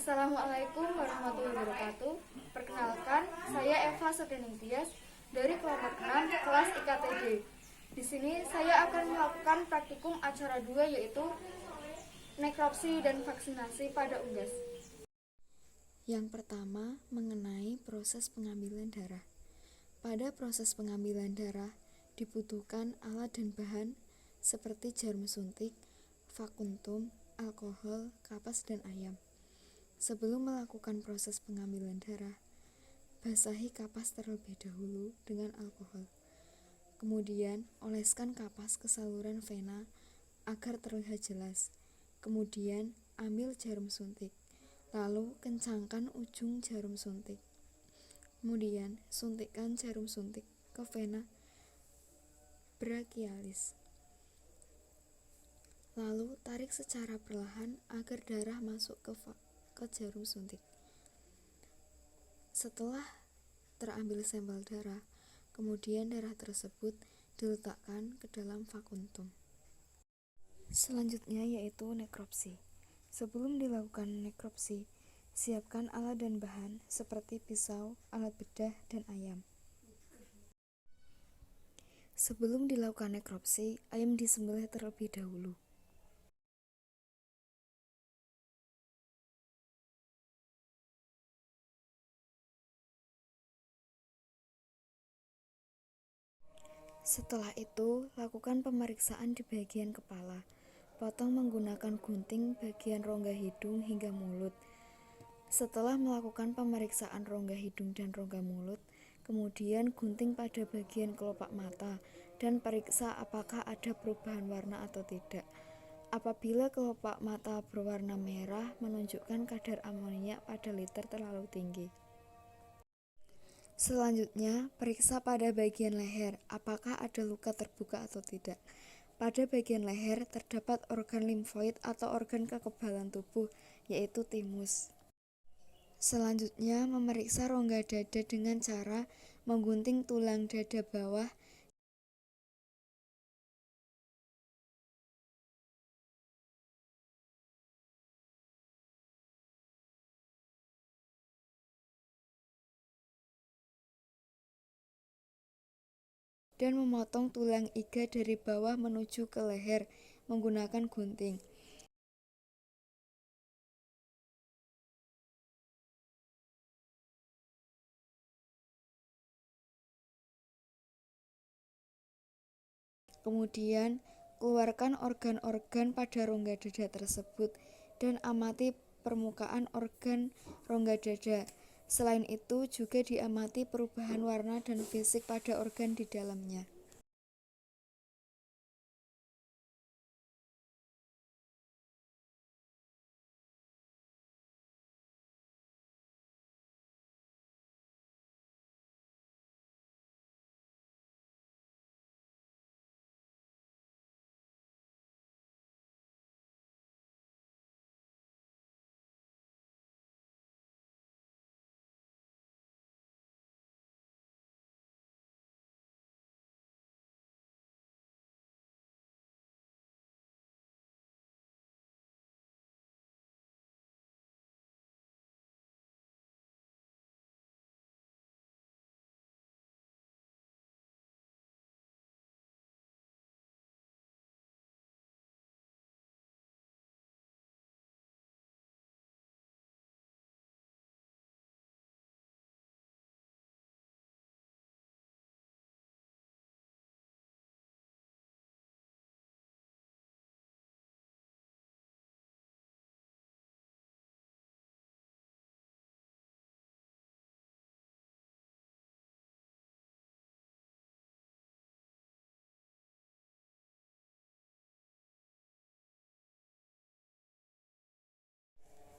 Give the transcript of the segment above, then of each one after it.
Assalamualaikum warahmatullahi wabarakatuh. Perkenalkan, saya Eva Sedening Tias dari kelompok 6 kelas IKTD. Di sini saya akan melakukan praktikum acara 2 yaitu nekropsi dan vaksinasi pada unggas. Yang pertama, mengenai proses pengambilan darah. Pada proses pengambilan darah dibutuhkan alat dan bahan seperti jarum suntik, vakuntum, alkohol, kapas, dan ayam. Sebelum melakukan proses pengambilan darah, basahi kapas terlebih dahulu dengan alkohol. Kemudian, oleskan kapas ke saluran vena agar terlihat jelas. Kemudian, ambil jarum suntik. Lalu, kencangkan ujung jarum suntik. Kemudian, suntikkan jarum suntik ke vena brachialis. Lalu, tarik secara perlahan agar darah masuk ke jarum suntik. Setelah terambil sampel darah, kemudian darah tersebut diletakkan ke dalam vakuntum. Selanjutnya yaitu nekropsi. Sebelum dilakukan nekropsi, siapkan alat dan bahan seperti pisau, alat bedah, dan ayam. Sebelum dilakukan nekropsi, ayam disembelih terlebih dahulu. Setelah itu, lakukan pemeriksaan di bagian kepala. Potong menggunakan gunting bagian rongga hidung hingga mulut. Setelah melakukan pemeriksaan rongga hidung dan rongga mulut, kemudian gunting pada bagian kelopak mata dan periksa apakah ada perubahan warna atau tidak. Apabila kelopak mata berwarna merah, menunjukkan kadar amoniak pada liter terlalu tinggi. Selanjutnya, periksa pada bagian leher, apakah ada luka terbuka atau tidak. Pada bagian leher terdapat organ limfoid atau organ kekebalan tubuh, yaitu timus. Selanjutnya, memeriksa rongga dada dengan cara menggunting tulang dada bawah dan memotong tulang iga dari bawah menuju ke leher menggunakan gunting. Kemudian, keluarkan organ-organ pada rongga dada tersebut dan amati permukaan organ rongga dada. Selain itu, juga diamati perubahan warna dan fisik pada organ di dalamnya.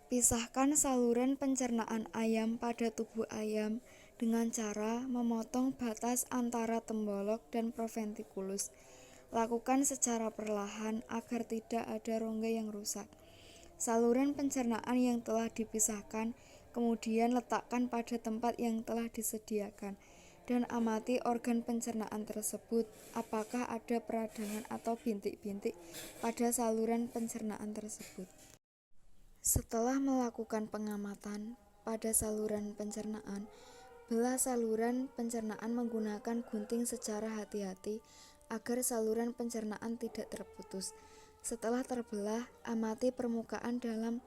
Pisahkan saluran pencernaan ayam pada tubuh ayam dengan cara memotong batas antara tembolok dan proventriculus. Lakukan secara perlahan agar tidak ada rongga yang rusak. Saluran pencernaan yang telah dipisahkan kemudian letakkan pada tempat yang telah disediakan dan amati organ pencernaan tersebut apakah ada peradangan atau bintik-bintik pada saluran pencernaan tersebut. Setelah melakukan pengamatan pada saluran pencernaan, belah saluran pencernaan menggunakan gunting secara hati-hati agar saluran pencernaan tidak terputus. Setelah terbelah, amati permukaan dalam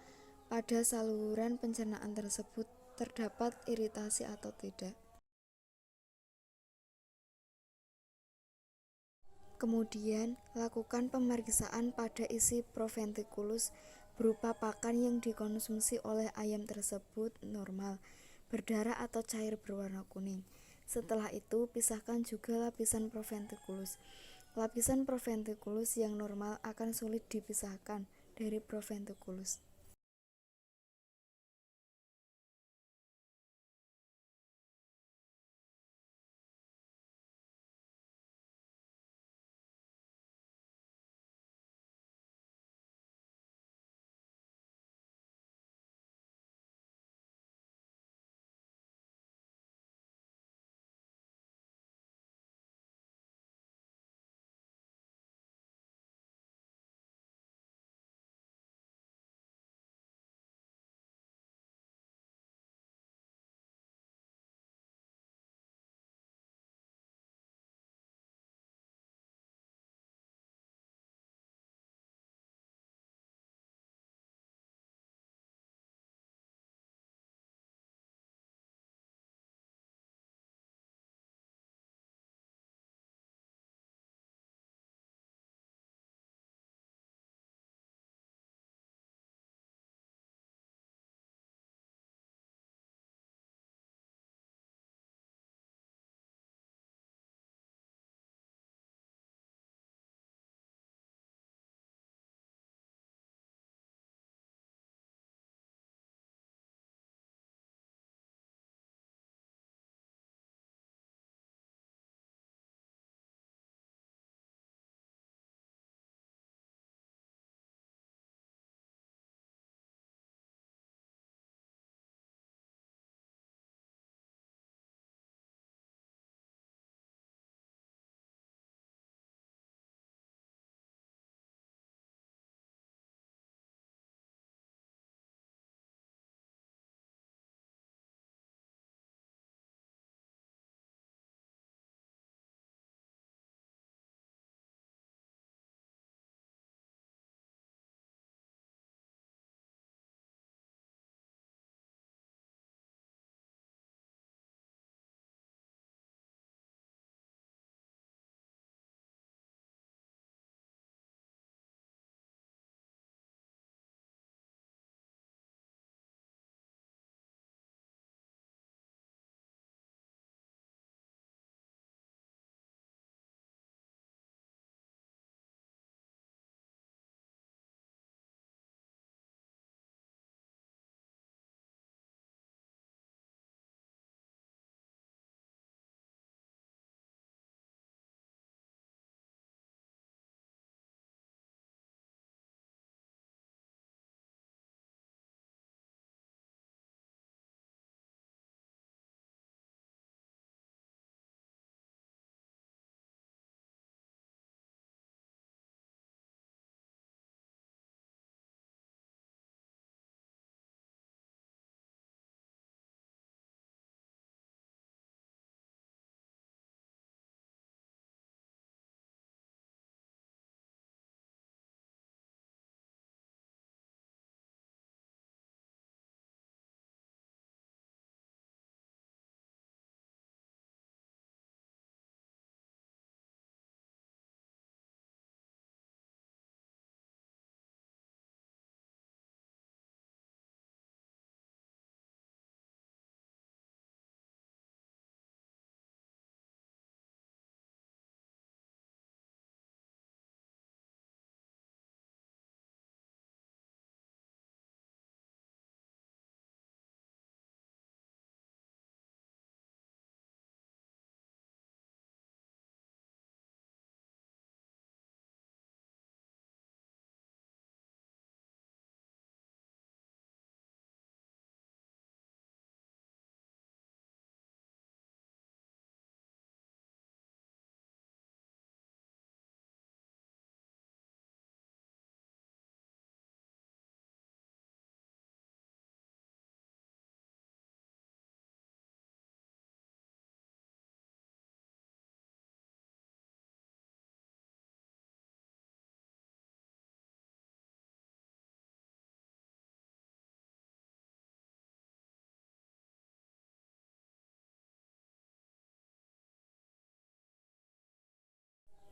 pada saluran pencernaan tersebut terdapat iritasi atau tidak. Kemudian, lakukan pemeriksaan pada isi proventriculus berupa pakan yang dikonsumsi oleh ayam tersebut normal, berdarah atau cair berwarna kuning. Setelah itu, pisahkan juga lapisan proventriculus. Lapisan proventriculus yang normal akan sulit dipisahkan dari proventriculus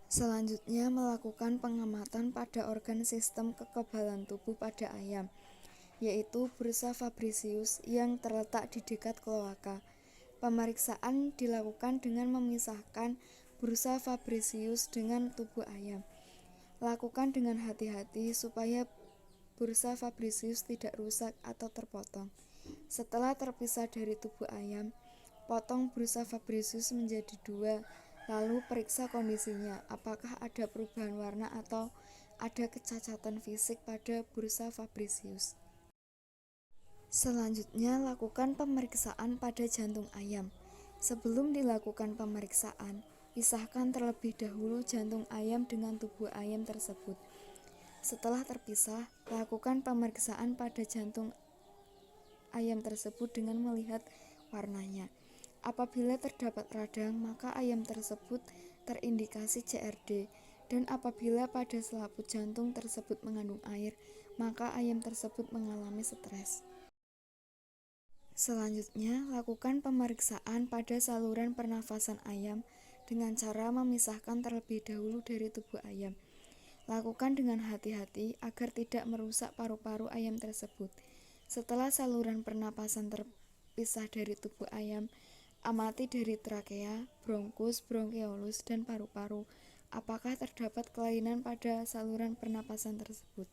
Selanjutnya, melakukan pengamatan pada organ sistem kekebalan tubuh pada ayam, yaitu bursa Fabricius yang terletak di dekat kloaka. Pemeriksaan dilakukan dengan memisahkan bursa Fabricius dengan tubuh ayam. Lakukan dengan hati-hati supaya bursa Fabricius tidak rusak atau terpotong. Setelah terpisah dari tubuh ayam, potong bursa Fabricius menjadi dua, lalu periksa kondisinya, apakah ada perubahan warna atau ada kecacatan fisik pada bursa Fabricius. Selanjutnya, lakukan pemeriksaan pada jantung ayam. Sebelum dilakukan pemeriksaan, pisahkan terlebih dahulu jantung ayam dengan tubuh ayam tersebut. Setelah terpisah, lakukan pemeriksaan pada jantung ayam tersebut dengan melihat warnanya. Apabila terdapat radang, maka ayam tersebut terindikasi CRD, dan apabila pada selaput jantung tersebut mengandung air, maka ayam tersebut mengalami stres. Selanjutnya, lakukan pemeriksaan pada saluran pernafasan ayam dengan cara memisahkan terlebih dahulu dari tubuh ayam. Lakukan dengan hati-hati agar tidak merusak paru-paru ayam tersebut. Setelah saluran pernapasan terpisah dari tubuh ayam, amati dari trakea, bronkus, bronkeolus, dan paru-paru. Apakah terdapat kelainan pada saluran pernapasan tersebut?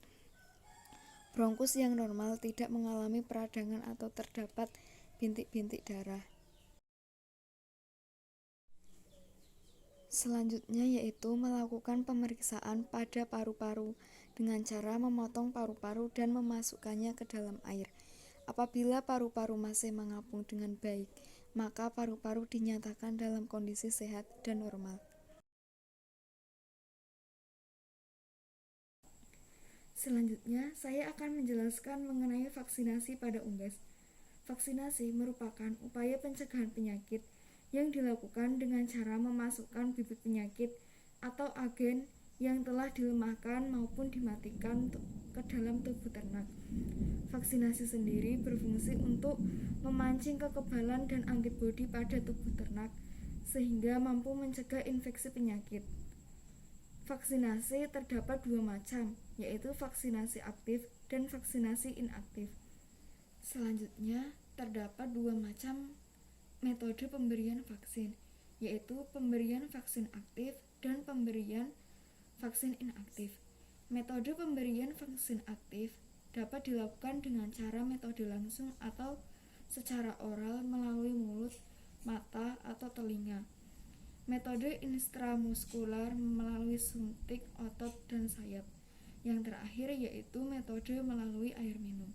Bronkus yang normal tidak mengalami peradangan atau terdapat bintik-bintik darah. Selanjutnya yaitu melakukan pemeriksaan pada paru-paru dengan cara memotong paru-paru dan memasukkannya ke dalam air. Apabila paru-paru masih mengapung dengan baik, maka paru-paru dinyatakan dalam kondisi sehat dan normal. Selanjutnya, saya akan menjelaskan mengenai vaksinasi pada unggas. Vaksinasi merupakan upaya pencegahan penyakit yang dilakukan dengan cara memasukkan bibit penyakit atau agen yang telah dilemahkan maupun dimatikan ke dalam tubuh ternak. Vaksinasi sendiri berfungsi untuk memancing kekebalan dan antibodi pada tubuh ternak sehingga mampu mencegah infeksi penyakit. Vaksinasi terdapat dua macam, yaitu vaksinasi aktif dan vaksinasi inaktif. Selanjutnya, terdapat dua macam metode pemberian vaksin, yaitu pemberian vaksin aktif dan pemberian vaksin inaktif. Metode pemberian vaksin aktif dapat dilakukan dengan cara metode langsung atau secara oral melalui mulut, mata, atau telinga. Metode intramuskular melalui suntik otot dan sayap. Yang terakhir yaitu metode melalui air minum.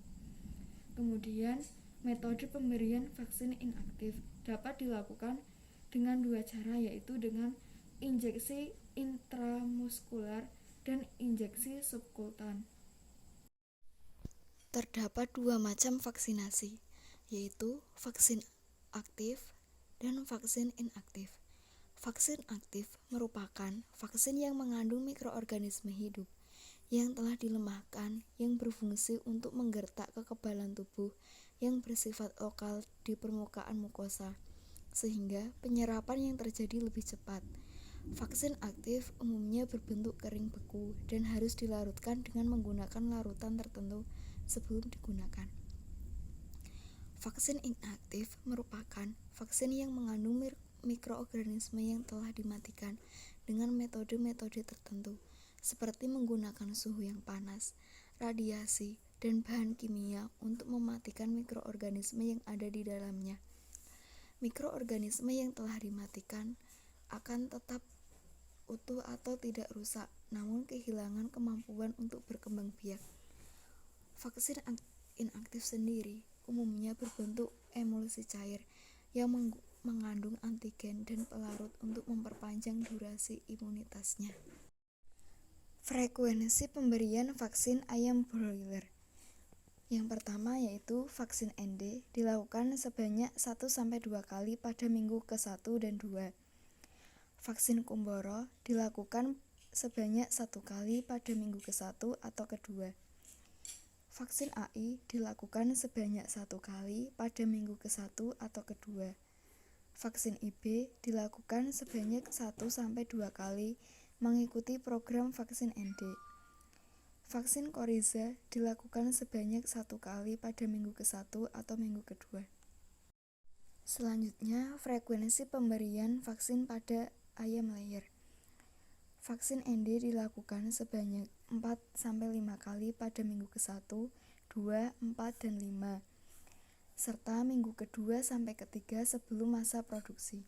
Kemudian, metode pemberian vaksin inaktif dapat dilakukan dengan dua cara, yaitu dengan injeksi intramuskular dan injeksi subkutan. Terdapat dua macam vaksinasi, yaitu vaksin aktif dan vaksin inaktif. Vaksin aktif merupakan vaksin yang mengandung mikroorganisme hidup yang telah dilemahkan yang berfungsi untuk menggertak kekebalan tubuh yang bersifat lokal di permukaan mukosa, sehingga penyerapan yang terjadi lebih cepat. Vaksin aktif umumnya berbentuk kering beku dan harus dilarutkan dengan menggunakan larutan tertentu sebelum digunakan. Vaksin inaktif merupakan vaksin yang mengandung mikroorganisme yang telah dimatikan dengan metode-metode tertentu, seperti menggunakan suhu yang panas, radiasi, dan bahan kimia untuk mematikan mikroorganisme yang ada di dalamnya. Mikroorganisme yang telah dimatikan akan tetap utuh atau tidak rusak, namun kehilangan kemampuan untuk berkembang biak. Vaksin inaktif sendiri umumnya berbentuk emulsi cair yang mengandung antigen dan pelarut untuk memperpanjang durasi imunitasnya. Frekuensi pemberian vaksin ayam broiler. Yang pertama yaitu vaksin ND dilakukan sebanyak 1-2 kali pada minggu ke-1 dan 2. Vaksin Kumboro dilakukan sebanyak 1 kali pada minggu ke-1 atau ke-2. Vaksin AI dilakukan sebanyak 1 kali pada minggu ke-1 atau ke-2. Vaksin IB dilakukan sebanyak 1-2 kali mengikuti program vaksin ND. Vaksin Coriza dilakukan sebanyak 1 kali pada minggu ke-1 atau minggu ke-2. Selanjutnya, frekuensi pemberian vaksin pada ayam layer. Vaksin ND dilakukan sebanyak 4-5 kali pada minggu ke-1, 2, 4, dan 5, serta minggu ke-2 sampai ke-3 sebelum masa produksi.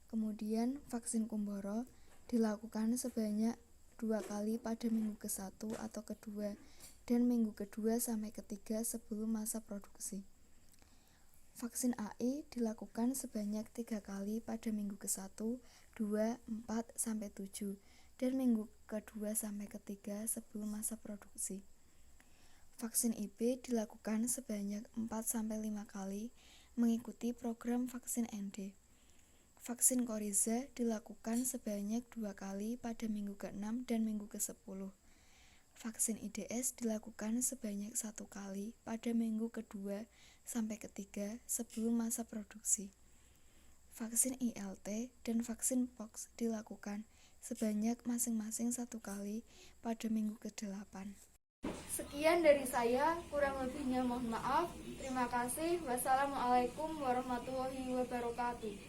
Kemudian, vaksin Kumboro dilakukan sebanyak 2 kali pada minggu ke-1 atau ke-2 dan minggu ke-2 sampai ke-3 sebelum masa produksi. Vaksin AI dilakukan sebanyak 3 kali pada minggu ke-1, 2, 4, sampai 7 dan minggu ke-2 sampai ke-3 sebelum masa produksi. Vaksin IB dilakukan sebanyak 4-5 kali mengikuti program vaksin ND. Vaksin Coriza dilakukan sebanyak 2 kali pada minggu ke-6 dan minggu ke-10. Vaksin IDS dilakukan sebanyak 1 kali pada minggu ke-2 sampai ke-3 sebelum masa produksi. Vaksin ILT dan vaksin Pox dilakukan sebanyak masing-masing 1 kali pada minggu ke-8. Sekian dari saya, kurang lebihnya mohon maaf. Terima kasih. Wassalamualaikum warahmatullahi wabarakatuh.